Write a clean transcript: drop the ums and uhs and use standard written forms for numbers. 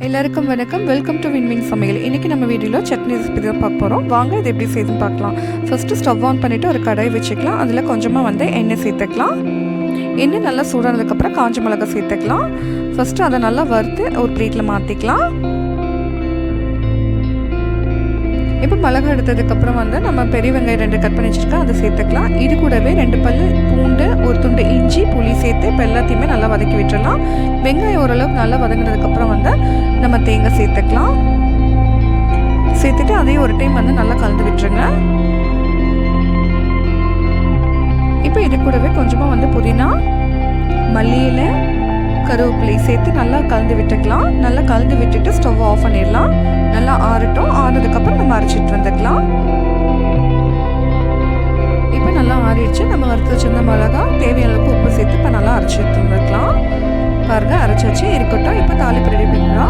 எல்லாருக்கும் வணக்கம். Welcome to win win சமையல். இன்றைக்கி நம்ம வீடியோவில் சட்னி ரெசிபி தான் பார்க்க போகிறோம். வாங்க இது எப்படி செய்யுதுன்னு பார்க்கலாம். ஃபஸ்ட்டு ஸ்டவ் ஆன் பண்ணிவிட்டு ஒரு கடாய் வச்சுக்கலாம். அதில் கொஞ்சமாக எண்ணெய் சேர்த்துக்கலாம். எண்ணெய் நல்லா சூடானதுக்கப்புறம் காஞ்ச மிளகாய் சேர்த்துக்கலாம். ஃபஸ்ட்டு அதை நல்லா வறுத்து ஒரு பிளேட்டில் மாற்றிக்கலாம். இப்போ மிளகா எடுத்ததுக்கப்புறம் நம்ம பெரிய வெங்காயம் 2 கட் பண்ணி வச்சுருக்கோம், அதை சேர்த்துக்கலாம். இது கூடவே 2 பல் பூண்டு, ஒரு துண்டு இஞ்சி, புளி சேர்த்து இப்போ எல்லாத்தையுமே நல்லா வதக்கி விட்டுடலாம். வெங்காயம் ஓரளவுக்கு நல்லா வதங்கினதுக்கப்புறம் நம்ம தேங்காய் சேர்த்துக்கலாம். சேர்த்துட்டு அதையும் ஒரு டைம் நல்லா கலந்து விட்டுருங்க. இப்போ இது கூடவே கொஞ்சமாக புதினா, மல்லி இலை, கருவேப்பிலை சேர்த்து நல்லா கலந்து விட்டுக்கலாம். நல்லா கலந்து விட்டுட்டு ஸ்டவ் ஆஃப் பண்ணிடலாம். நல்லா ஆறட்டும். ஆறுனதுக்கப்புறம் நம்ம அரைச்சிட்டு வந்துக்கலாம். இப்போ நல்லா ஆறிடுச்சு. நம்ம வறுத்து வச்சிருந்த மிளகா தேவையான அளவுக்கு உப்பு சேர்த்து இப்போ நல்லா அரைச்சிட்டு வந்துக்கலாம். பாருங்கள், அரைச்சாச்சு இருக்கட்டும். இப்போ தாளிப்பு ரெடி பண்ணிக்கலாம்.